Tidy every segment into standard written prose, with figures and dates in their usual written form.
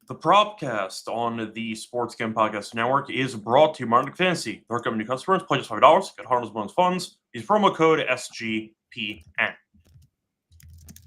The Propcast on the Sports Game Podcast Network is brought to you by Martin Fantasy. They're coming to customers. Play just $5. Get $100 bonus funds. Use promo code SGPN.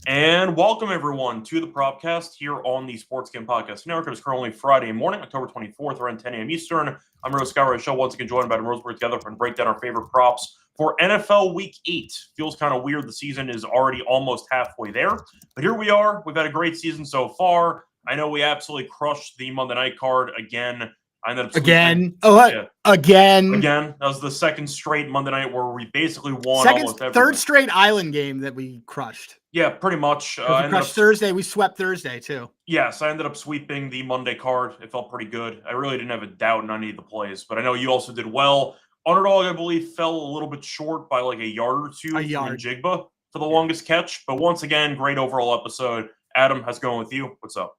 And welcome, everyone, to the Propcast here on the Sports Game Podcast Network. It is currently Friday morning, October 24th, around 10 a.m. Eastern. I'm Rose Scour Show, once again joined by Adam Rosenberg together to break down our favorite props for NFL Week 8. Feels kind of weird. The season is already almost halfway there. But here we are. We've had a great season so far. I know we absolutely crushed the Monday night card again. I ended up Again. That was the second straight Monday night where we basically won almost everything. Third straight island game that we crushed. Yeah, pretty much. We crushed Thursday. We swept Thursday too. Yes, I ended up sweeping the Monday card. It felt pretty good. I really didn't have a doubt in any of the plays, but I know you also did well. Underdog, I believe, fell a little bit short by like a yard or two from Jigba for the longest catch. But once again, great overall episode. Adam, how's it going with you? What's up?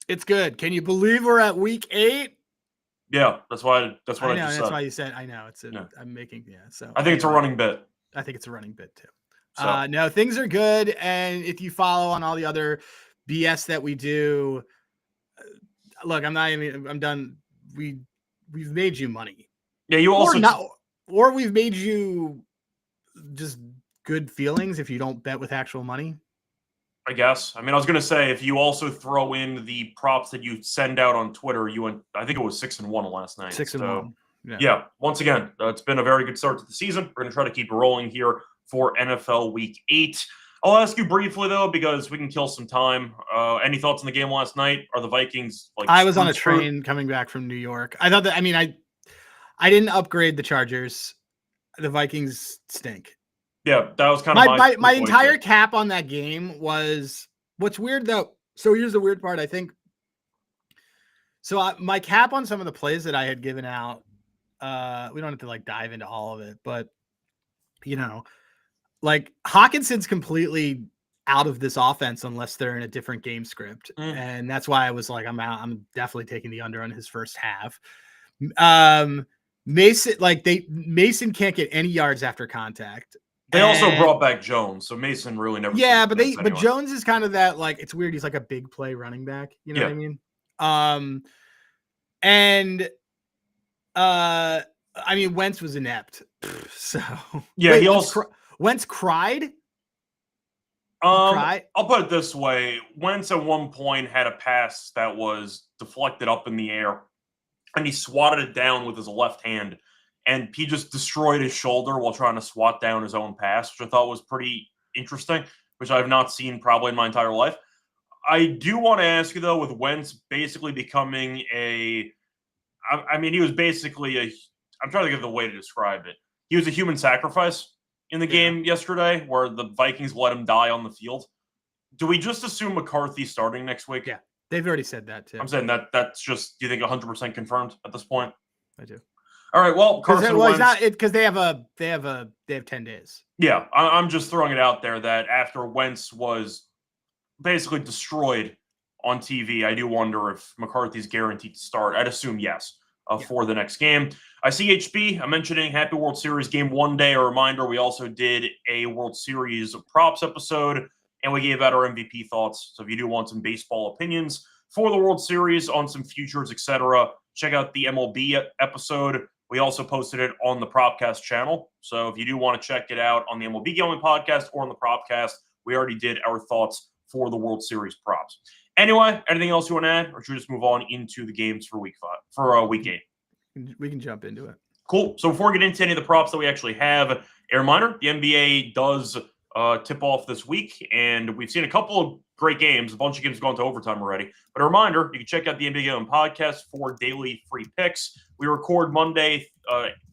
It's good. Can you believe we're at week 8? Yeah, that's what I just said. That's why you said. I know it's. I'm making. Yeah, so I think it's a running bit. I think it's a running bit too. So. No, things are good, and if you follow on all the other BS that we do, look, I'm done. We've made you money. Yeah, you also or we've made you just good feelings if you don't bet with actual money. I guess. I mean, I was going to say, if you also throw in the props that you send out on Twitter, you went, I think it was 6-1 last night. 6-1. Yeah. Once again, it's been a very good start to the season. We're going to try to keep rolling here for NFL Week 8. I'll ask you briefly, though, because we can kill some time. Any thoughts on the game last night? Are the Vikings like? I was on a train coming back from New York. I thought that, I didn't upgrade the Chargers. The Vikings stink. Yeah, that was kind of my entire cap on that game was what's weird though. So here's the weird part. I think so. My cap on some of the plays that I had given out. We don't have to like dive into all of it, but like Hawkinson's completely out of this offense unless they're in a different game script, and that's why I was like, I'm out. I'm definitely taking the under on his first half. Mason can't get any yards after contact. They also brought back Jones, so Mason really never. Yeah, but Jones is kind of that, like, it's weird. He's like a big play running back. You know what I mean? Wentz was inept. So yeah, Wentz cried. I'll put it this way: Wentz at one point had a pass that was deflected up in the air, and he swatted it down with his left hand. And he just destroyed his shoulder while trying to swat down his own pass, which I thought was pretty interesting, which I've not seen probably in my entire life. I do want to ask you, though, with Wentz basically becoming he was basically I'm trying to think of the way to describe it. He was a human sacrifice in the game yesterday where the Vikings let him die on the field. Do we just assume McCarthy's starting next week? Yeah, they've already said that, too. I'm saying that's just, do you think 100% confirmed at this point? I do. All right, well, Carson Wentz, it's not because they have 10 days. Yeah, I'm just throwing it out there that after Wentz was basically destroyed on TV, I do wonder if McCarthy's guaranteed to start. I'd assume yes for the next game. I see HB. I'm mentioning Happy World Series Game 1 Day. A reminder, we also did a World Series props episode, and we gave out our MVP thoughts. So if you do want some baseball opinions for the World Series on some futures, etc., check out the MLB episode. We also posted it on the Propcast channel. So if you do want to check it out on the MLB Gambling Podcast or on the Propcast, we already did our thoughts for the World Series props. Anyway, anything else you want to add, or should we just move on into the games for Week 8? We can jump into it. Cool. So before we get into any of the props that we actually have, a reminder, the NBA does tip off this week, and we've seen a couple of great games. A bunch of games have gone to overtime already. But a reminder, you can check out the NBA Gambling Podcast for daily free picks. We record Monday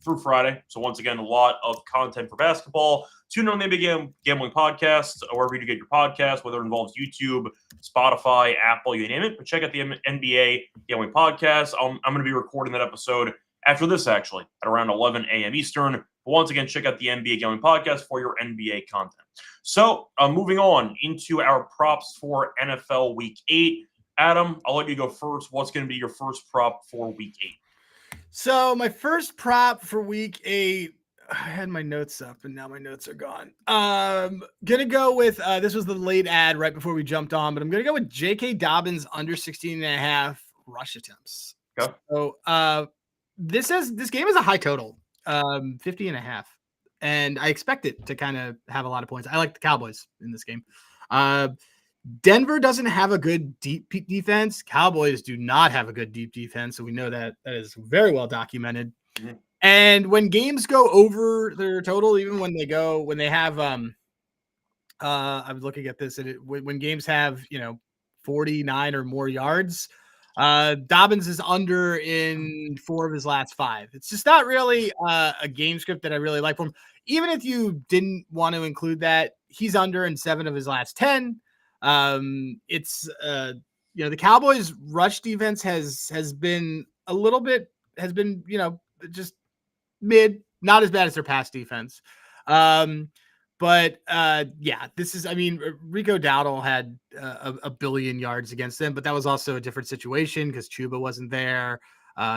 through Friday. So once again, a lot of content for basketball. Tune in on the NBA Gambling Podcast, wherever you get your podcast, whether it involves YouTube, Spotify, Apple, you name it. But check out the NBA Gambling Podcast. I'm going to be recording that episode after this, actually, at around 11 a.m. Eastern. But once again, check out the NBA Gambling Podcast for your NBA content. So moving on into our props for NFL Week 8. Adam, I'll let you go first. What's going to be your first prop for Week 8? So my first prop for Week 8, I had my notes up and now my notes are gone. Gonna go with, this was the late ad right before we jumped on, but I'm going to go with J.K. Dobbins under 16.5 rush attempts. Okay. So this game is a high total, 50.5. And I expect it to kind of have a lot of points. I like the Cowboys in this game. Denver doesn't have a good deep defense. Cowboys do not have a good deep defense. So we know that is very well documented. Mm-hmm. And when games go over their total, even when they have, I was looking at this, and when games have, 49 or more yards, Dobbins is under in 4 of his last 5. It's just not really a game script that I really like from him. Even if you didn't want to include that, he's under in 7 of his last 10. It's the Cowboys rush defense has been just mid, not as bad as their pass defense. But this is, Rico Dowdle had a billion yards against them, but that was also a different situation because Chuba wasn't there.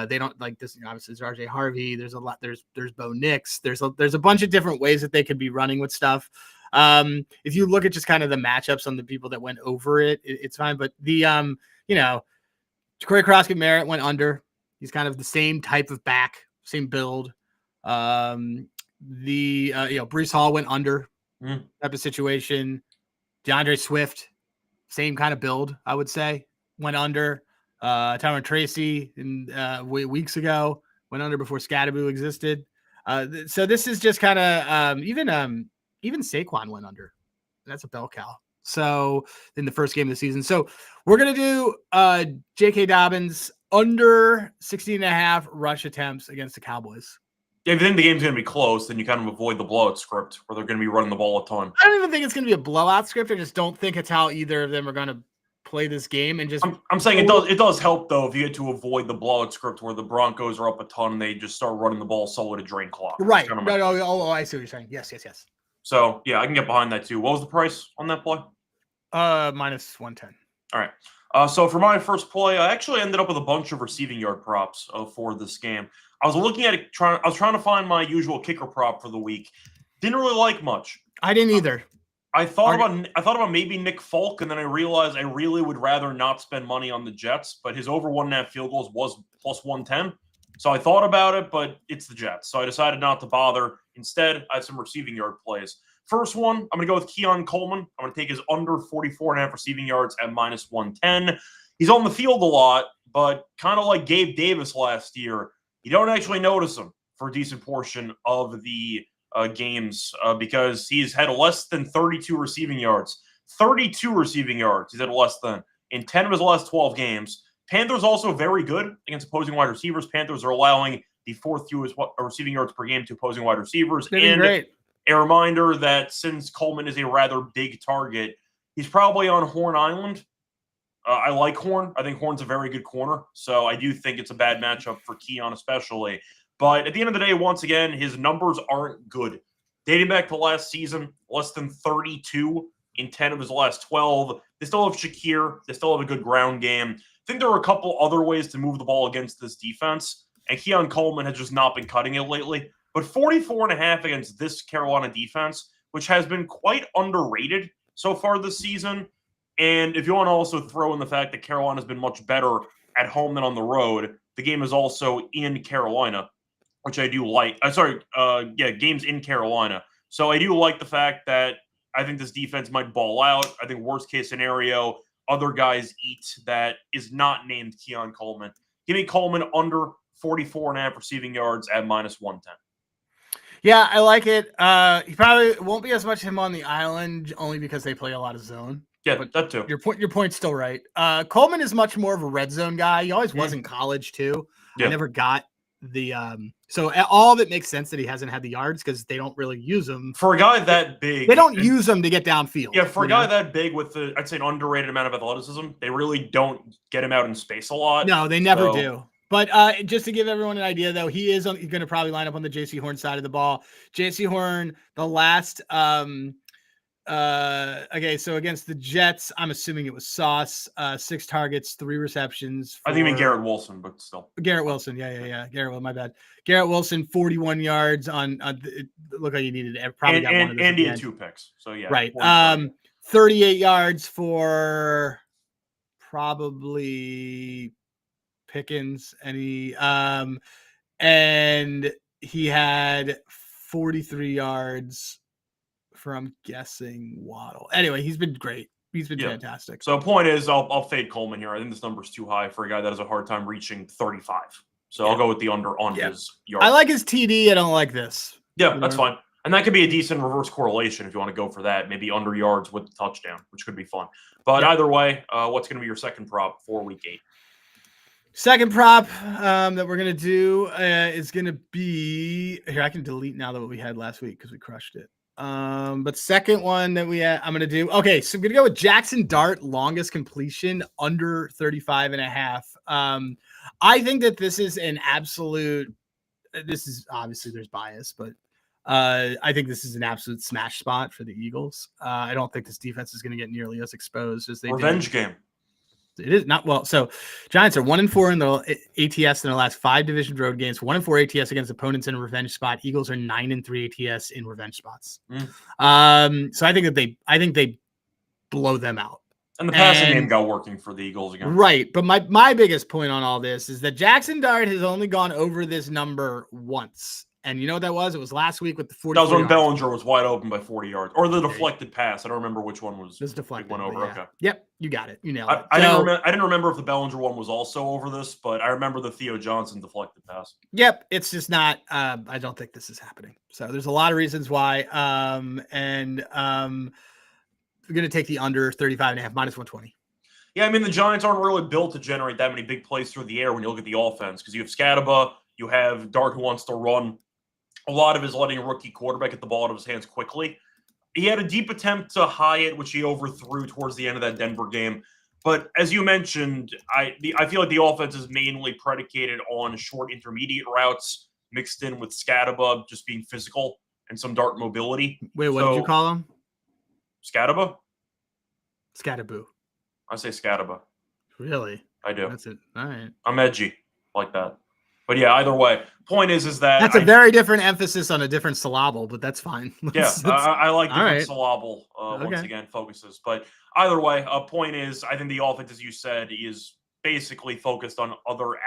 They don't like this. Obviously, there's RJ Harvey. There's a lot. There's Bo Nix. There's a bunch of different ways that they could be running with stuff. If you look at just kind of the matchups on the people that went over it's fine. But the Corey Croskett-Merritt went under. He's kind of the same type of back, same build. Breece Hall went under type of situation. DeAndre Swift, same kind of build, I would say, went under. Tyron Tracy weeks ago went under before Scatterboo existed. So this is just kind of even Saquon went under. That's a bell cow. So in the first game of the season. So we're gonna do J.K. Dobbins under 16.5 rush attempts against the Cowboys. If you think the game's going to be close, then you kind of avoid the blowout script where they're going to be running the ball a ton. I don't even think it's going to be a blowout script. I just don't think it's how either of them are going to play this game. And just I'm saying it does help, though, if you get to avoid the blowout script where the Broncos are up a ton and they just start running the ball solid to drain clock. Right. I see what you're saying. Yes. So, yeah, I can get behind that, too. What was the price on that play? Minus 110. All right. So for my first play, I actually ended up with a bunch of receiving yard props for this game. I was looking at it, I was trying to find my usual kicker prop for the week. Didn't really like much. I didn't either. I thought about maybe Nick Folk, and then I realized I really would rather not spend money on the Jets, but his over 1.5 field goals was plus 110. So I thought about it, but it's the Jets. So I decided not to bother. Instead, I have some receiving yard plays. First one, I'm going to go with Keon Coleman. I'm going to take his under 44.5 receiving yards at minus 110. He's on the field a lot, but kind of like Gabe Davis last year, you don't actually notice him for a decent portion of the games because he's had less than 32 receiving yards. 32 receiving yards he's had less than in 10 of his last 12 games. Panthers also very good against opposing wide receivers. Panthers are allowing the 4th fewest receiving yards per game to opposing wide receivers. And great. A reminder that since Coleman is a rather big target, he's probably on Horn Island. I like Horn. I think Horn's a very good corner. So I do think it's a bad matchup for Keon especially. But at the end of the day, once again, his numbers aren't good. Dating back to last season, less than 32 in 10 of his last 12. They still have Shakir. They still have a good ground game. I think there are a couple other ways to move the ball against this defense. And Keon Coleman has just not been cutting it lately. But 44.5 against this Carolina defense, which has been quite underrated so far this season. And if you want to also throw in the fact that Carolina's been much better at home than on the road, the game is also in Carolina, which I do like. Games in Carolina. So I do like the fact that I think this defense might ball out. I think worst case scenario, other guys eat that is not named Keon Coleman. Give me Coleman under 44.5 receiving yards at minus 110. Yeah, I like it. He probably won't be as much him on the island only because they play a lot of zone. Yeah, but that too. Your point's still right. Coleman is much more of a red zone guy. He always was in college too. Yeah. I never got the so all of it makes sense that he hasn't had the yards because they don't really use him. For a guy that big, they don't use him to get downfield. Yeah, for a guy that big with I'd say an underrated amount of athleticism, they really don't get him out in space a lot. No, they never do. But just to give everyone an idea, though, he's going to probably line up on the J.C. Horn side of the ball. J.C. Horn, the last okay, so against the Jets, I'm assuming it was Sauce, 6 targets, 3 receptions. I think you mean Garrett Wilson, but still. Garrett Wilson, yeah. Garrett Wilson, my bad. Garrett Wilson, 41 yards on it looked like he needed it. Probably got one of those. And he had 2 picks. So yeah. Right. 38 yards for probably Pickens, and he had 43 yards from guessing Waddle. Anyway, he's been great. He's been fantastic. So point is, I'll fade Coleman here. I think this number's too high for a guy that has a hard time reaching 35. So I'll go with the under on his yards. I like his TD. I don't like this. Yeah, that's fine. And that could be a decent reverse correlation if you want to go for that. Maybe under yards with the touchdown, which could be fun. But either way, what's going to be your second prop for Week 8? Second prop that we're going to do is going to be – here, I can delete now that what we had last week because we crushed it. But second one that I'm going to do – okay, so I'm going to go with Jackson Dart, longest completion, under 35.5. I think that this is an absolute – this is obviously there's bias, but I think this is an absolute smash spot for the Eagles. I don't think this defense is going to get nearly as exposed as they did. Revenge game. It is not well. So Giants are 1-4 in the ATS in their last 5 division road games. 1-4 ATS against opponents in a revenge spot. Eagles are 9-3 ATS in revenge spots. So I think they blow them out. And the passing game got working for the Eagles again. Right. But my biggest point on all this is that Jackson Dart has only gone over this number once. And you know what that was? It was last week with the 40. That was when Bellinger was wide open by 40 yards. Or the deflected pass. I don't remember which one was. It was deflected. Went over. Okay. Yep. You got it. You nailed it. I didn't remember if the Bellinger one was also over this, but I remember the Theo Johnson deflected pass. Yep. It's just not. I don't think this is happening. So there's a lot of reasons why. We're going to take the under 35.5 minus 120. Yeah, I mean, the Giants aren't really built to generate that many big plays through the air when you look at the offense because you have Scadaba, you have Dart who wants to run. A lot of his letting a rookie quarterback get the ball out of his hands quickly. He had a deep attempt to Hyatt, which he overthrew towards the end of that Denver game. But as you mentioned, I feel like the offense is mainly predicated on short intermediate routes mixed in with Scadaba just being physical and some Dart mobility. Wait, what did you call him? Scadaba? Scadaboo. I say Scadaba. Really? I do. That's it. All right. I'm edgy like that. But yeah, either way, point is that that's a very different emphasis on a different syllable, but that's fine. I like different syllable once again focuses. But either way, point is I think the offense, as you said, is basically focused on other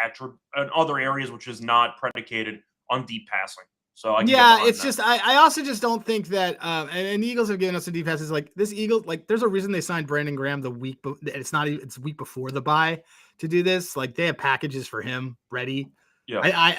areas, which is not predicated on deep passing. So it's just I also just don't think that and the Eagles have given us some deep passes like this Eagle, like there's a reason they signed Brandon Graham the week it's a week before the bye to do this. Like they have packages for him ready. Yeah, I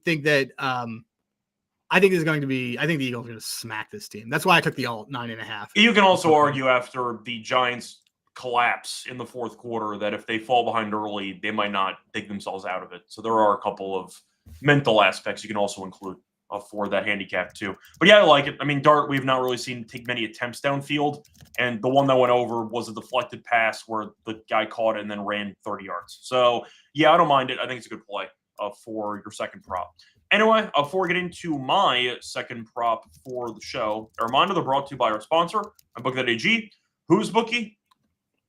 think that I think the Eagles are going to smack this team. That's why I took the alt 9.5. You can also argue after the Giants collapse in the fourth quarter that if they fall behind early, they might not dig themselves out of it. So there are a couple of mental aspects you can also include for that handicap too. But yeah, I like it. I mean, Dart, we've not really seen take many attempts downfield. And the one that went over was a deflected pass where the guy caught it and then ran 30 yards. So yeah, I don't mind it. I think it's a good play for your second prop. Anyway, before we get into my second prop for the show, a reminder they're brought to you by our sponsor, MyBookie.ag. Whose bookie?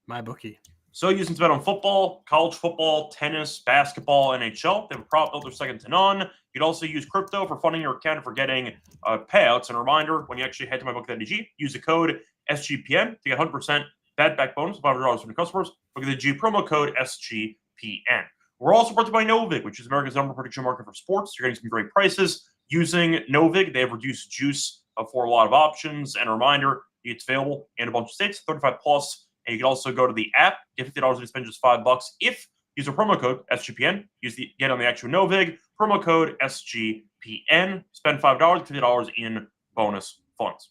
My bookie. So using to bet on football, college football, tennis, basketball, NHL. They have a prop builder second to none. You can also use crypto for funding your account for getting payouts. And a reminder, when you actually head to MyBookie.ag, use the code SGPN to get 100% bet back bonus of $500 from your customers. Look at the G promo code SGPN. We're also brought to you by Novig, which is America's number prediction market for sports. You're getting some great prices using Novig. They have reduced juice for a lot of options. And a reminder, it's available in a bunch of states, 35 plus. And you can also go to the app, get $50 and spend just $5 if you use a promo code SGPN. Get on the actual Novig, promo code SGPN. Spend $5, $50 in bonus funds.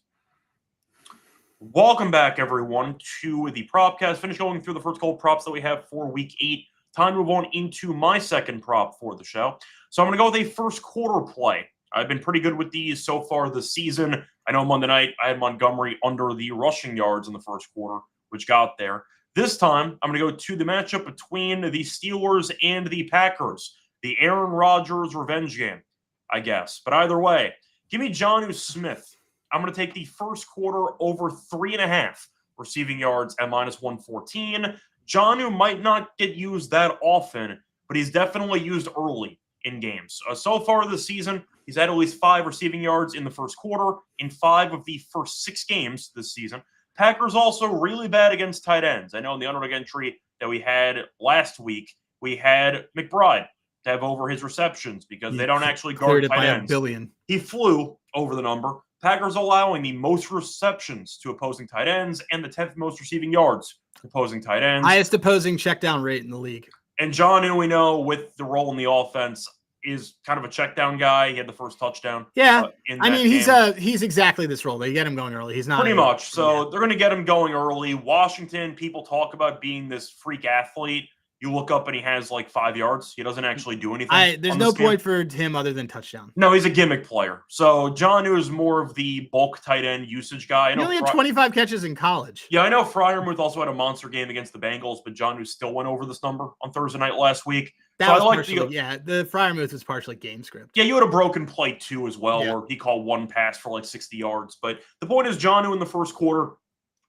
Welcome back, everyone, to the Propcast. Finish going through the first couple props that we have for Week 8. Time to move on into my second prop for the show. So I'm going to go with a first quarter play. I've been pretty good with these so far this season. I know Monday night I had Montgomery under the rushing yards in the first quarter, which got there. This time, I'm going to go to the matchup between the Steelers and the Packers. The Aaron Rodgers revenge game, I guess. But either way, give me Jonnu Smith. I'm going to take the first quarter over 3.5 receiving yards at minus 114. Jonnu might not get used that often, but he's definitely used early in games. So far this season, he's had at least 5 receiving yards in the first quarter in 5 of the first 6 games this season. Packers also really bad against tight ends. I know in the underdog entry that we had last week, we had McBride to have over his receptions because they don't actually guard tight ends. Billion. He flew over the number. Packers allowing the most receptions to opposing tight ends and the 10th most receiving yards to opposing tight ends. Highest opposing check down rate in the league. And Jonnu, we know, with the role in the offense, is kind of a check down guy. He had the first touchdown. Yeah. I mean, he's exactly this role. They get him going early. He's not pretty much. So they're going to get him going early. Washington, people talk about being this freak athlete. You look up and he has like 5 yards. He doesn't actually do anything. There's no point for him other than touchdown. No, he's a gimmick player. So Jonnu is more of the bulk tight end usage guy. He only had 25 catches in college. Yeah, I know Freiermuth also had a monster game against the Bengals, but Jonnu still went over this number on Thursday night last week. The Freiermuth was partially game script. Yeah, you had a broken play too as well, where he called one pass for like 60 yards. But the point is, Jonnu in the first quarter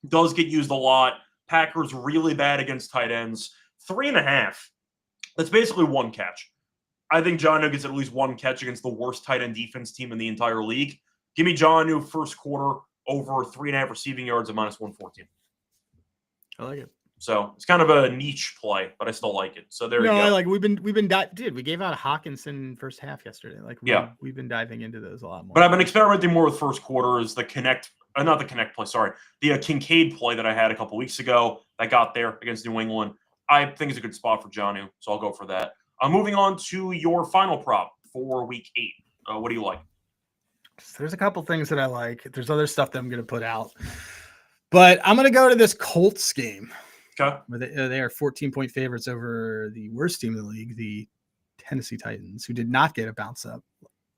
does get used a lot. Packers really bad against tight ends. 3.5. That's basically one catch. I think Jonnu gets at least one catch against the worst tight end defense team in the entire league. Give me Jonnu first quarter over 3.5 receiving yards at -114. I like it. So it's kind of a niche play, but I still like it. So there you go. Like we've been we gave out Hawkinson first half yesterday. Like we've been diving into those a lot more. But I've been experimenting more with first quarter as the not the connect play, sorry. The Kincaid play that I had a couple weeks ago that got there against New England. I think it's a good spot for Jonnu, so I'll go for that. Moving on to your final prop for week 8. What do you like? There's a couple things that I like. There's other stuff that I'm going to put out. But I'm going to go to this Colts game. Okay. Where they are 14-point favorites over the worst team in the league, the Tennessee Titans, who did not get a bounce up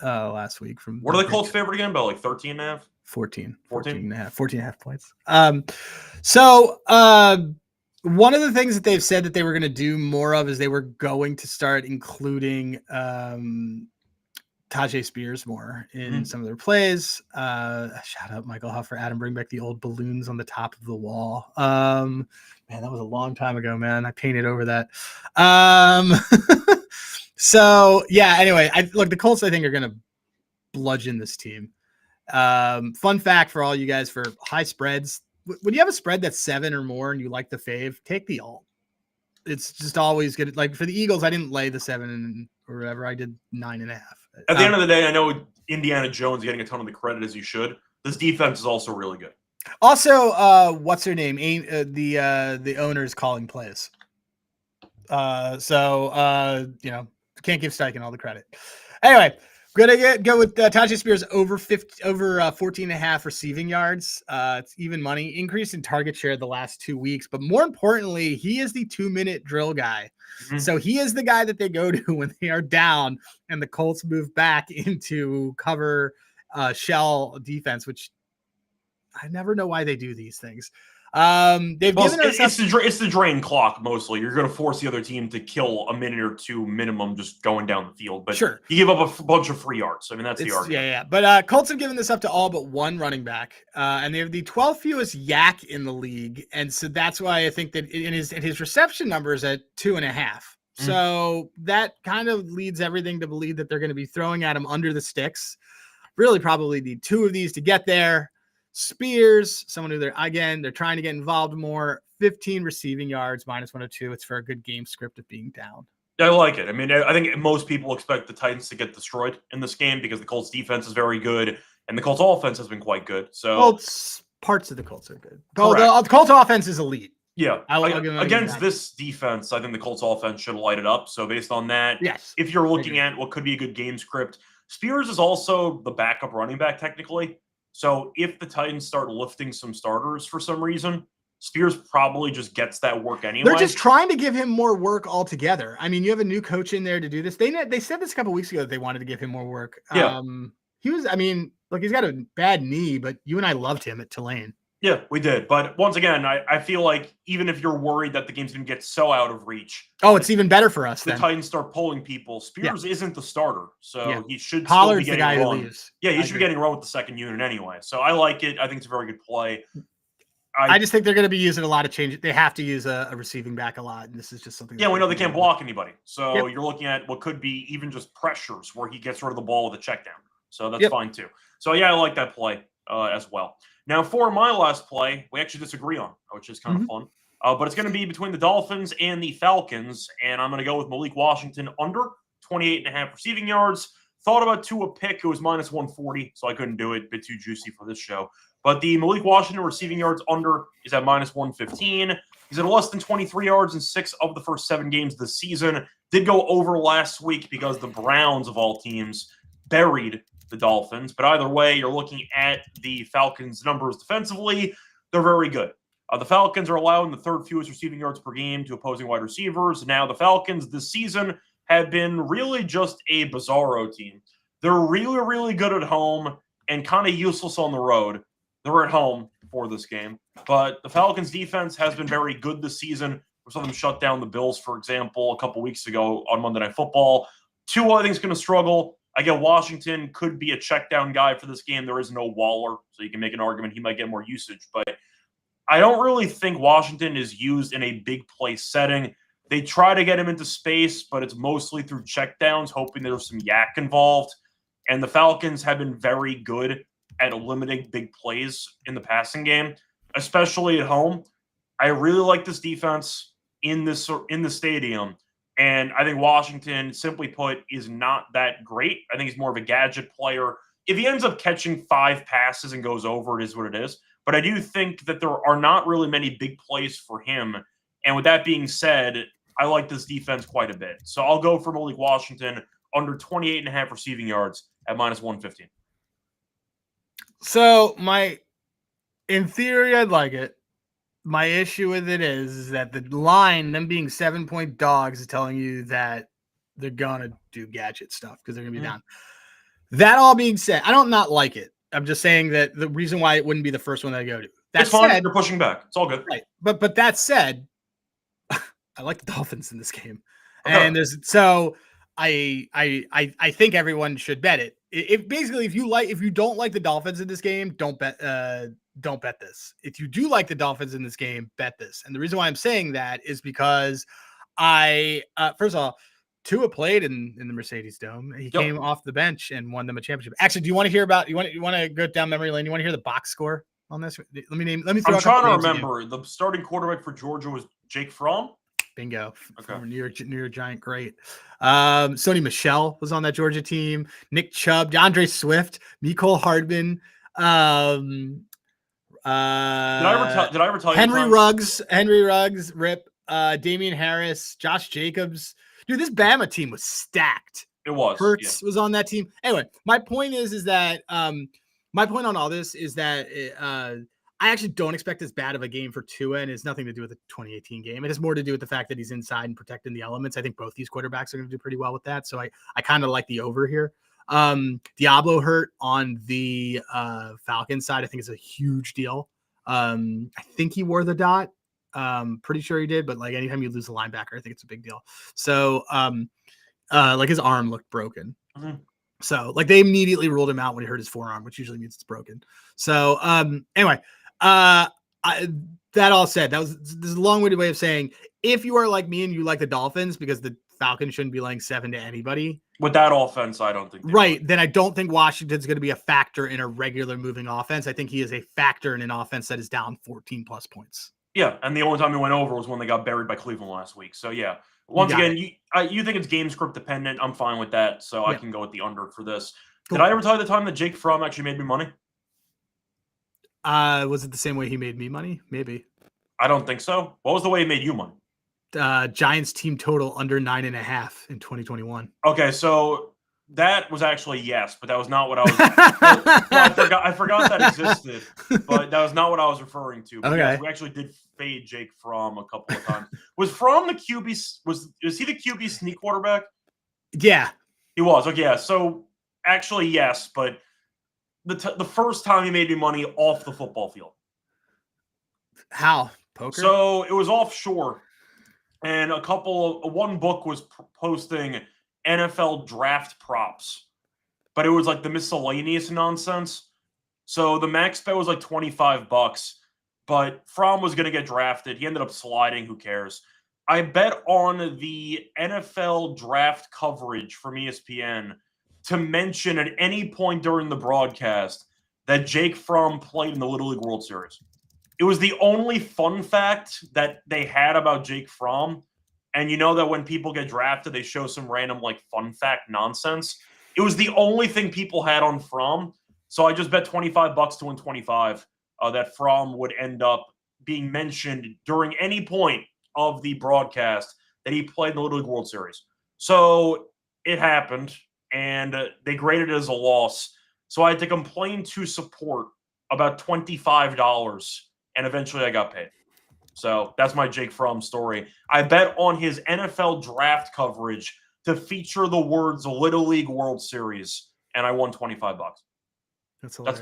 last week. What are the Colts favorite again? About like 13.5? 14. 14.5. 14.5 points. One of the things that they've said that they were going to do more of is they were going to start including Tajay Spears more in some of their plays. Shout out Michael Huff for Adam, bring back the old balloons on the top of the wall. Man, that was a long time ago, man. I painted over that. So yeah, anyway, the Colts, I think, are going to bludgeon this team. Fun fact for all you guys for high spreads. When you have a spread that's 7 or more and you like the fave, take the alt. It's just always good. Like for the Eagles, I didn't lay the 7 or whatever. I did 9.5. At the end of the day, I know Indiana Jones getting a ton of the credit as you should. This defense is also really good. Also, what's her name? The owner's calling plays. Can't give Steichen all the credit. Anyway. Gonna go with Tajay Spears over 14.5 receiving yards. It's even money. Increase in target share the last 2 weeks, but more importantly, he is the 2-minute drill guy. Mm-hmm. So he is the guy that they go to when they are down and the Colts move back into cover shell defense, which I never know why it's the drain clock mostly. You're going to force the other team to kill a minute or two minimum just going down the field. But sure, you give up a bunch of free yards. I mean, that's the argument. Yeah. But Colts have given this up to all but one running back, and they have the 12th fewest yak in the league, and so that's why I think that his reception numbers at 2.5. So that kind of leads everything to believe that they're going to be throwing at him under the sticks. Really, probably need 2 of these to get there. Spears, someone who they're trying to get involved more. 15 receiving yards, -102. It's for a good game script of being down. Yeah, I like it. I mean, I think most people expect the Titans to get destroyed in this game because the Colts defense is very good and the Colts offense has been quite good. So parts of the Colts are good. The Colts offense is elite. Yeah. Against this defense, I think the Colts offense should light it up. So based on that, yes, if you're looking at what could be a good game script, Spears is also the backup running back technically. So if the Titans start lifting some starters for some reason, Spears probably just gets that work anyway. They're just trying to give him more work altogether. I mean, you have a new coach in there to do this. They said this a couple weeks ago that they wanted to give him more work. Yeah. He's got a bad knee, but you and I loved him at Tulane. Yeah, we did. But once again, I feel like even if you're worried that the game's going to get so out of reach. Oh, it's even better for us The Titans start pulling people. Spears isn't the starter, so he should Pollard's still be getting run. Yeah, he should be getting run with the second unit anyway. So I like it. I think it's a very good play. I just think they're going to be using a lot of change. They have to use a receiving back a lot, and this is just something. Yeah, we know they can't block anybody. So you're looking at what could be even just pressures where he gets rid of the ball with a check down. So that's fine too. So yeah, I like that play as well. Now, for my last play, we actually disagree on, which is kind of fun. But it's going to be between the Dolphins and the Falcons, and I'm going to go with Malik Washington under 28.5 receiving yards. Thought about Tua pick. It was minus 140, so I couldn't do it. A bit too juicy for this show. But the Malik Washington receiving yards under is at minus 115. He's at less than 23 yards in 6 of the first 7 games this season. Did go over last week because the Browns, of all teams, buried the Dolphins. But either way, you're looking at the Falcons' numbers defensively. They're very good. The Falcons are allowing the 3rd fewest receiving yards per game to opposing wide receivers. Now, the Falcons this season have been really just a bizarro team. They're really, really good at home and kind of useless on the road. They're at home for this game. But the Falcons' defense has been very good this season. We saw them shut down the Bills, for example, a couple weeks ago on Monday Night Football. Tua, I think, is going to struggle. I get Washington could be a check down guy for this game. There is no Waller, so you can make an argument he might get more usage. But I don't really think Washington is used in a big play setting. They try to get him into space, but it's mostly through checkdowns, hoping there's some yak involved. And the Falcons have been very good at limiting big plays in the passing game, especially at home. I really like this defense in the stadium. And I think Washington, simply put, is not that great. I think he's more of a gadget player. If he ends up catching 5 passes and goes over, it is what it is. But I do think that there are not really many big plays for him. And with that being said, I like this defense quite a bit. So I'll go for Malik Washington under 28.5 receiving yards at minus 115. So in theory, I'd like it. My issue with it is that the line, them being 7-point dogs, is telling you that they're going to do gadget stuff because they're going to be down. That all being said, I don't not like it. I'm just saying that the reason why it wouldn't be the first one that I go to. That's fine. You're pushing back. It's all good. Right. But that said, I like the Dolphins in this game. Okay. And I think everyone should bet it. If you don't like the Dolphins in this game, don't bet this. If you do like the Dolphins in this game, bet this. And the reason why I'm saying that is because first of all, Tua played in the Mercedes Dome. He came off the bench and won them a championship. Actually, do you want to hear about? You want to go down memory lane? You want to hear the box score on this? Let me. I'm trying to remember. The starting quarterback for Georgia was Jake Fromm. Bingo. Okay. Former New York Giant great. Sony Michel was on that Georgia team. Nick Chubb, DeAndre Swift, Mecole Hardman. Did I ever tell you? Henry Ruggs, Rip, Damian Harris, Josh Jacobs. Dude, this Bama team was stacked. It was. Hurts was on that team. Anyway, my point is that my point on all this is that I actually don't expect as bad of a game for Tua, and it's nothing to do with the 2018 game. It has more to do with the fact that he's inside and protecting the elements. I think both these quarterbacks are going to do pretty well with that. So I kind of like the over here. Diablo hurt on the Falcons side. I think it's a huge deal. I think he wore the dot. Pretty sure he did, but like anytime you lose a linebacker, I think it's a big deal. So like his arm looked broken. Mm-hmm. So like they immediately ruled him out when he hurt his forearm, which usually means it's broken. So anyway, that all said, this is a long-winded way of saying if you are like me and you like the Dolphins, because the Falcons shouldn't be laying 7 to anybody. With that offense, I don't think. Right. Then I don't think Washington's going to be a factor in a regular moving offense. I think he is a factor in an offense that is down 14 plus points. Yeah. And the only time he went over was when they got buried by Cleveland last week. So yeah, once again, you think it's game script dependent. I'm fine with that. So I can go with the under for this. Cool. Did I ever tell you the time that Jake Fromm actually made me money? Was it the same way he made me money? Maybe. I don't think so. What was the way he made you money? Giants team total under 9.5 in 2021. Okay, so that was actually yes, but that was not what I was. I forgot that existed, but that was not what I was referring to. But okay, yes, we actually did fade Jake Fromm a couple of times. Was Fromm the QB? Was he the QB sneak quarterback? Yeah, he was. Okay, yeah. So actually, yes, but the first time he made me money off the football field. How? Poker? So it was offshore. And one book was posting NFL draft props, but it was like the miscellaneous nonsense. So the max bet was like $25, but Fromm was going to get drafted. He ended up sliding. Who cares? I bet on the NFL draft coverage from ESPN to mention at any point during the broadcast that Jake Fromm played in the Little League World Series. It was the only fun fact that they had about Jake Fromm. And you know that when people get drafted, they show some random like fun fact nonsense. It was the only thing people had on Fromm. So I just bet $25 to win 25 that Fromm would end up being mentioned during any point of the broadcast that he played in the Little League World Series. So it happened, and they graded it as a loss. So I had to complain to support about $25, and eventually I got paid. So that's my Jake Fromm story. I bet on his NFL draft coverage to feature the words Little League World Series, and I won $25.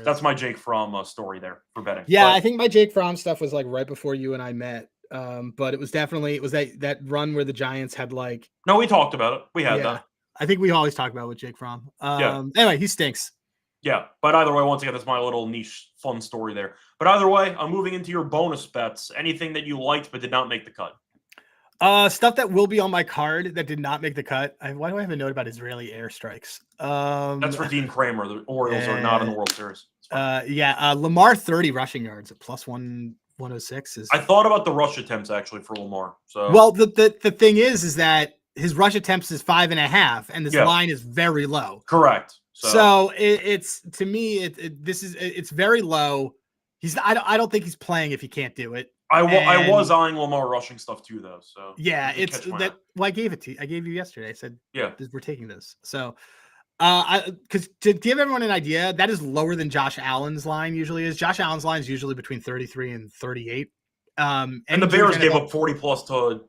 That's my Jake Fromm story there for betting. Yeah, I think my Jake Fromm stuff was like right before you and I met. But it was that run where the Giants had like. No, we talked about it. We had that. I think we always talk about with Jake Fromm. Anyway, he stinks. Yeah, but either way, once again, that's my little niche fun story there. But either way, I'm moving into your bonus bets. Anything that you liked but did not make the cut? Stuff that will be on my card that did not make the cut. Why do I have a note about Israeli airstrikes? That's for Dean Kramer. The Orioles are not in the World Series. Lamar 30 rushing yards at plus 106 is. I thought about the rush attempts actually for Lamar. So well, the thing is that his rush attempts is 5.5, and this line is very low. Correct. So it's to me, it's very low. I don't think he's playing if he can't do it. I was eyeing Lamar rushing stuff too, though. So yeah, it's that. Well, I gave it to you. I gave you yesterday. I said, we're taking this. So, because to give everyone an idea, that is lower than Josh Allen's line usually is. Josh Allen's line is usually between 33 and 38. And the Bears gave up 40 plus to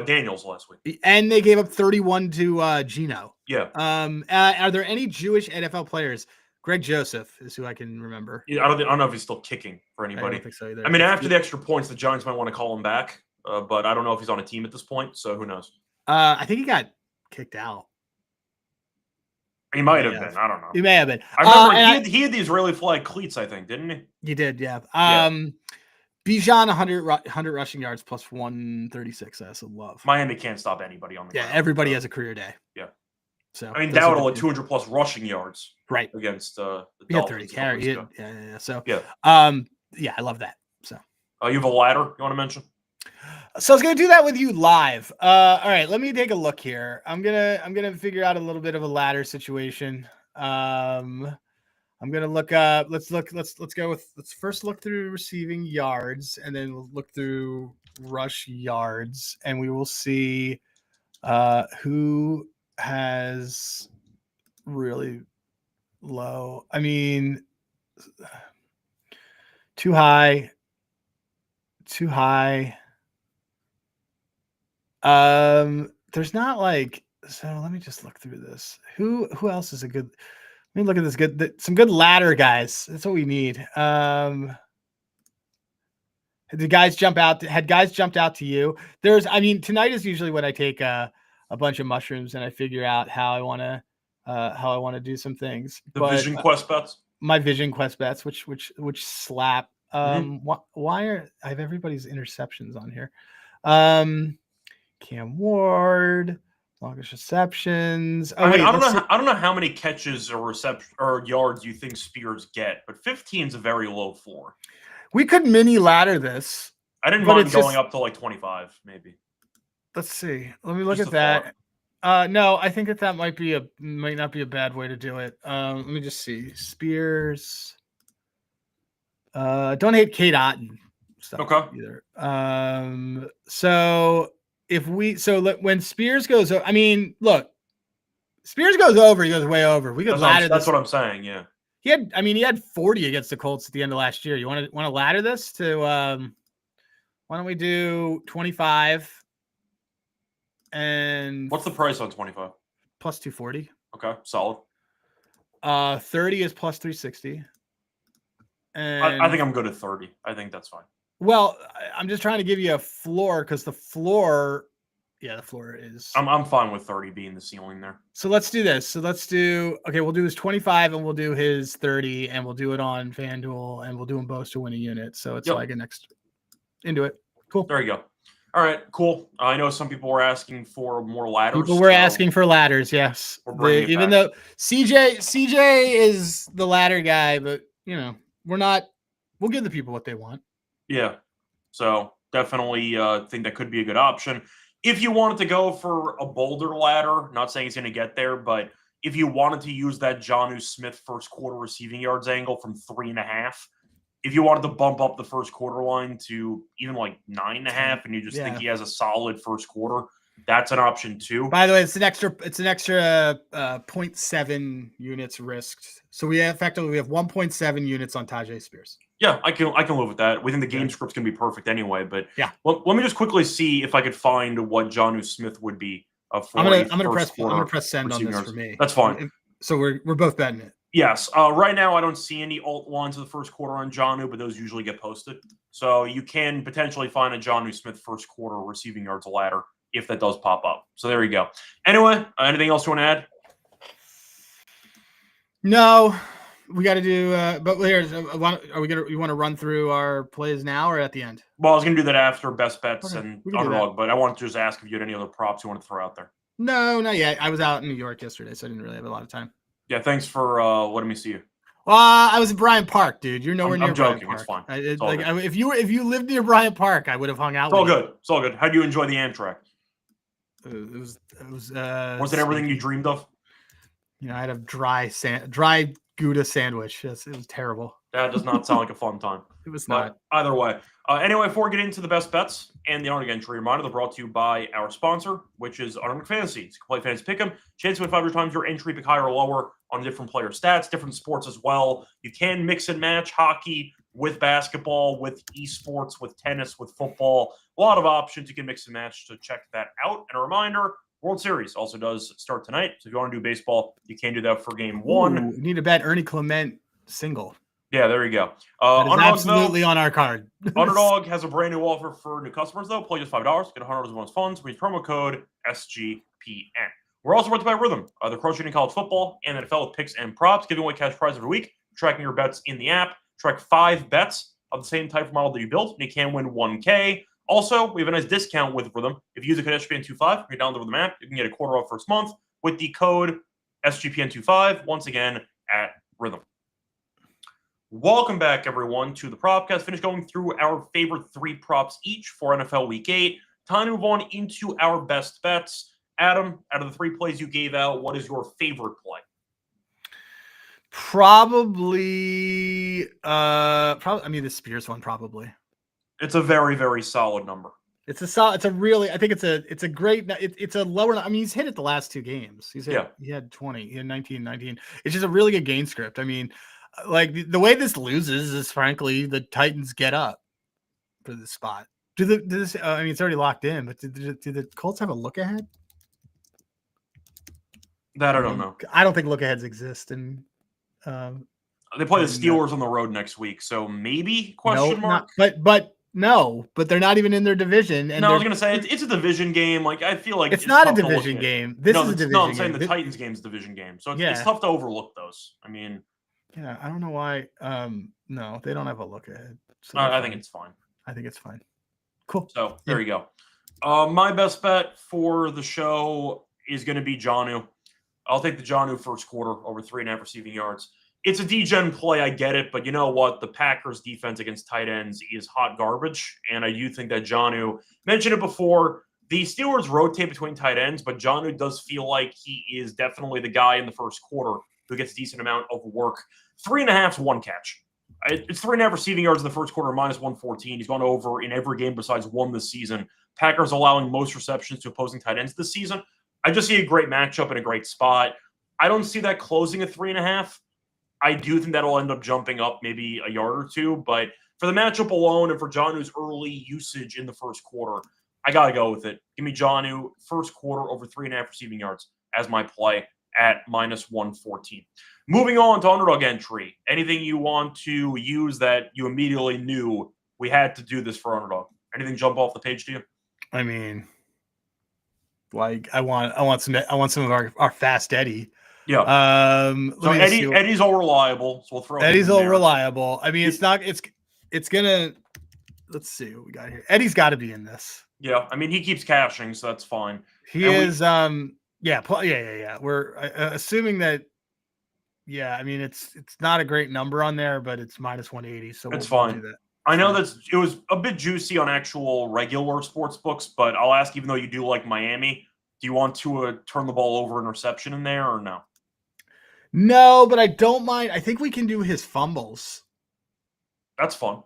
Daniels last week, and they gave up 31 to Geno. Yeah. Are there any Jewish NFL players? Greg Joseph is who I can remember. Yeah, I don't know if he's still kicking for anybody. I don't think so either. I mean, after the extra points, the Giants might want to call him back, but I don't know if he's on a team at this point. So who knows? I think he got kicked out. He might have been. I don't know. He may have been. I remember he had the Israeli flag cleats, I think, didn't he? He did, yeah. Bijan 100 rushing yards plus 136. I also love. Miami can't stop anybody on the ground. Everybody has a career day. Yeah. So I mean, Dowdle had 200 plus rushing yards. Right. Against the he had 30 carries. Yeah. So I love that. So you have a ladder you want to mention? So I was gonna do that with you live. All right, let me take a look here. I'm gonna figure out a little bit of a ladder situation. I'm gonna look up. Let's first look through receiving yards, and then we'll look through rush yards, and we will see who has really low. I mean, too high. There's not like, so let me just look through this. Who else is a good, let me look at this some good ladder guys. That's what we need. Had guys jumped out to you? Tonight is usually when I take a bunch of mushrooms and I figure out how I want to do some things. Vision Quest bets? My Vision Quest bets, which slap. Why are I have everybody's interceptions on here? Cam Ward, longest receptions. I don't know how many catches or yards you think Spears get, but 15 is a very low floor. We could mini ladder this. I didn't mind going up to like 25, maybe. Let's see. Let me look at that. No, I think that might not be a bad way to do it. Let me just see. Spears. Don't hate Kate Otten stuff either. So when Spears goes, Spears goes over, he goes way over. We could ladder this. That's what I'm saying. Yeah. He had 40 against the Colts at the end of last year. You want to ladder this to why don't we do 25? And what's the price on 25? Plus 240. Okay, solid. 30 is plus 360. And I think I'm good at 30. I think that's fine. Well, I'm just trying to give you a floor because the floor is. I'm fine with 30 being the ceiling there. So let's do this. We'll do his 25 and we'll do his 30 and we'll do it on FanDuel and we'll do them both to win a unit. So it's like a next into it. Cool. There you go. All right, cool. I know some people were asking for more ladders. People were asking for ladders, yes. Even though CJ is the ladder guy, but we'll give the people what they want. Yeah. So definitely think that could be a good option. If you wanted to go for a bolder ladder, not saying he's going to get there, but if you wanted to use that Jonnu Smith first quarter receiving yards angle from 3.5, if you wanted to bump up the first quarter line to even like 9.5, and you just think he has a solid first quarter, that's an option too. By the way, it's an extra 0.7 units risked. So we have 1.7 units on Tajay Spears. Yeah, I can live with that. We think the game script's gonna be perfect anyway. But yeah, well, let me just quickly see if I could find what Jonnu Smith would be for I'm gonna press send on this yards. for me. That's fine. So we're both betting it. Yes. Right now, I don't see any alt lines of the first quarter on Jonnu, but those usually get posted. So you can potentially find a Jonnu Smith first quarter receiving yards ladder if that does pop up. So there you go. Anyway, anything else you want to add? No, we got to do. But here's, you want to run through our plays now or at the end? Well, I was going to do that after best bets and underdog, but I wanted to just ask if you had any other props you want to throw out there. No, not yet. I was out in New York yesterday, so I didn't really have a lot of time. Yeah, thanks for letting me see you. Well, I was in Bryant Park, dude. You're nowhere near joking. Bryant Park. It's fine. If you lived near Bryant Park, I would have hung out. It's all good. It's all good. How do you enjoy the Amtrak? It was. Was it everything you dreamed of? You know, I had a dry Gouda sandwich. It was terrible. That does not sound like a fun time. It was not. Either way. Anyway, before we get into the best bets and the underdog entry reminder, they're brought to you by our sponsor, which is Underdog Fantasy. It's complete fantasy pick'em. Chance to win 5 times your entry, pick higher or lower on different player stats, different sports as well. You can mix and match hockey with basketball, with esports, with tennis, with football. A lot of options you can mix and match, so check that out. And a reminder, World Series also does start tonight. So if you want to do baseball, you can do that for game 1. Ooh, you need to bet Ernie Clement single. Yeah, there you go. That is absolutely on our card. Underdog has a brand new offer for new customers, though. Play just $5. Get $100 of bonus funds with promo code SGPN. We're also brought to you by Rhythm. They're crushing in college football and NFL with picks and props, giving away cash prize every week. Tracking your bets in the app. Track 5 bets of the same type of model that you built, and you can win $1K. Also, we have a nice discount with Rhythm. If you use the code SGPN25, you download the Rhythm app, you can get a quarter off first month with the code SGPN25, once again, at Rhythm. Welcome back, everyone, to the Propcast. Finished going through our favorite 3 props each for NFL Week 8. Time to move on into our best bets. Adam, out of the 3 plays you gave out, what is your favorite play? Probably, I mean, the Spears one, probably. It's a very, very solid number. It's a great, it's a lower, I mean, he's hit it the last 2 games. He had 20, he had 19. It's just a really good game script. I mean, like the way this loses is frankly, the Titans get up for this spot. I mean, it's already locked in, but do the Colts have a look ahead? That I don't know. I don't think look aheads exist. And they play the Steelers on the road next week, so maybe question mark. But they're not even in their division. And I was gonna say it's a division game. Like I feel like it's not a division game. This is a division game. No, I'm saying the Titans game's a division game, so it's tough to overlook those. I mean, yeah, I don't know why. No, they don't have a look ahead. So I think it's fine. I think it's fine. Cool. So there you go. My best bet for the show is going to be Jonnu. I'll take the Jonnu first quarter over 3.5 receiving yards. It's a D-gen play, I get it, but you know what? The Packers' defense against tight ends is hot garbage, and I do think that Jonnu, mentioned it before, the Steelers rotate between tight ends, but Jonnu does feel like he is definitely the guy in the first quarter who gets a decent amount of work. 3.5 to 1 catch. It's 3.5 receiving yards in the first quarter, minus 114. He's gone over in every game besides 1 this season. Packers allowing most receptions to opposing tight ends this season. I just see a great matchup and a great spot. I don't see that closing at 3.5. I do think that'll end up jumping up maybe a yard or 2, but for the matchup alone and for Jonnu's early usage in the first quarter, I got to go with it. Give me Jonnu first quarter over 3.5 receiving yards as my play at minus 114. Moving on to underdog entry. Anything you want to use that you immediately knew we had to do this for underdog? Anything jump off the page to you? I mean, like I want some of our fast Eddie. Yeah. So Eddie's all reliable. So we'll throw Eddie's all reliable. I mean, it's gonna. Let's see what we got here. Eddie's got to be in this. Yeah. I mean, he keeps cashing, so that's fine. He is. Yeah. We're assuming that. Yeah. I mean, it's not a great number on there, but it's minus 180. So it's fine. Do that. I know it was a bit juicy on actual regular sports books, but I'll ask, even though you do like Miami, do you want to turn the ball over interception in there or no? No, but I don't mind. I think we can do his fumbles. That's fun.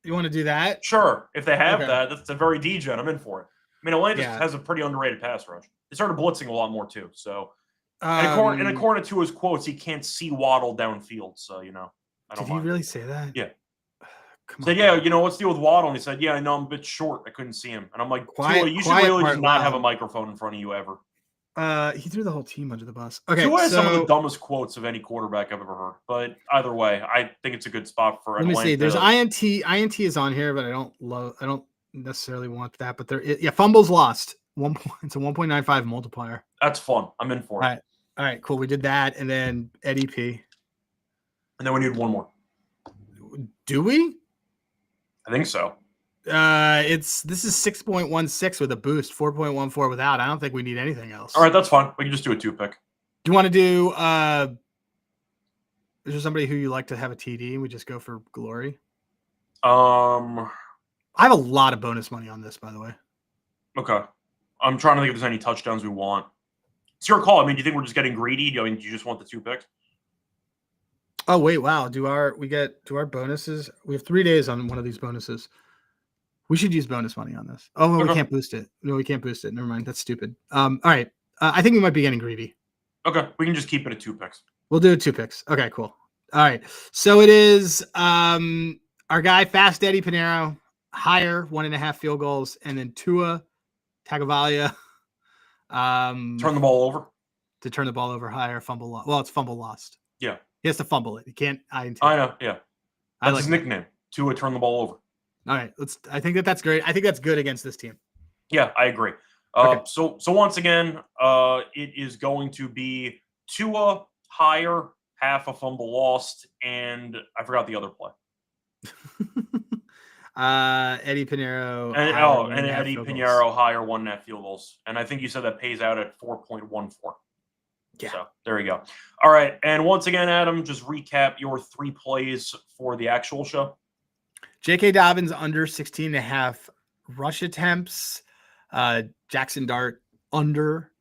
You want to do that? Sure. If they have that, that's a very degen. I'm in for it. I mean, Atlanta has a pretty underrated pass rush. They started blitzing a lot more too. So, and according to his quotes, he can't see Waddle downfield. So, I don't Did he really say that? Yeah. Said, yeah, what's the deal with Waddle? And he said, yeah, I know I'm a bit short. I couldn't see him. And I'm like, Tua, you should really just not have a microphone in front of you ever. He threw the whole team under the bus. Okay, Tua has some of the dumbest quotes of any quarterback I've ever heard. But either way, I think it's a good spot for Atlanta. Let me see. There's INT. INT is on here, but I don't necessarily want that. But fumbles lost. 1 point. It's a 1.95 multiplier. That's fun. I'm in for it. All right, cool. We did that, and then Eddie P. And then we need one more. Do we? I think so. This is 6.16 with a boost, 4.14 without. I don't think we need anything else. All right, that's fine. We can just do a 2-pick. Do you want to do is there somebody who you like to have a TD and we just go for glory? I have a lot of bonus money on this, by the way. Okay. I'm trying to think if there's any touchdowns we want. It's your call. I mean, do you think we're just getting greedy? Do you just want the 2 picks? Oh, wait, wow. Do our bonuses? We have 3 days on one of these bonuses. We should use bonus money on this. Oh, no, we can't boost it. No, we can't boost it. Never mind. That's stupid. All right. I think we might be getting greedy. Okay. We can just keep it at 2 picks. We'll do 2 picks. Okay, cool. All right. So it is our guy, Fast Eddie Pinheiro, higher 1.5 field goals, and then Tua Tagovailoa. Turn the ball over. To turn the ball over higher, fumble lost. Well, it's fumble lost. Yeah. He has to fumble it. He can't INT. I know, yeah. That's his nickname. Tua turn the ball over. All right. I think that's great. I think that's good against this team. Yeah, I agree. Okay. So once again, it is going to be Tua higher, half a fumble lost, and I forgot the other play. Eddie Pinheiro. And Eddie Pinheiro higher 1.5 field goals. And I think you said that pays out at 4.14. Yeah. So there you go. All right. And once again, Adam, just recap your 3 plays for the actual show. J.K. Dobbins under 16.5 rush attempts. Jackson Dart under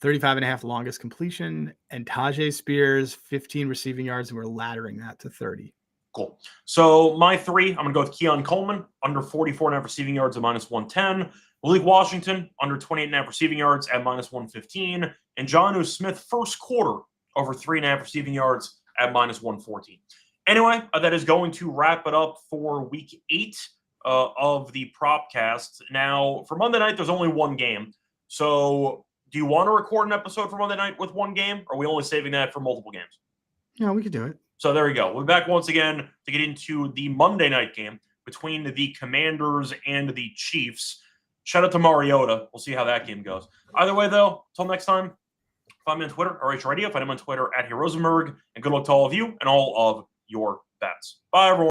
35.5 longest completion. And Tajay Spears 15 receiving yards. And we're laddering that to 30. Cool. So my 3, I'm going to go with Keon Coleman under 44.5 receiving yards at -110. Malik Washington under 28.5 receiving yards at -115. And Jonnu Smith first quarter over 3.5 receiving yards at -114. Anyway, that is going to wrap it up for week 8 of the Propcast. Now, for Monday night, there's only 1 game. So do you want to record an episode for Monday night with 1 game? Or are we only saving that for multiple games? Yeah, we could do it. So there you go. We'll be back once again to get into the Monday night game between the Commanders and the Chiefs. Shout out to Mariota. We'll see how that game goes. Either way, though, until next time, find me on Twitter, RH Radio. Find him on Twitter at Rosenberg. And good luck to all of you and all of your bets. Bye, everyone.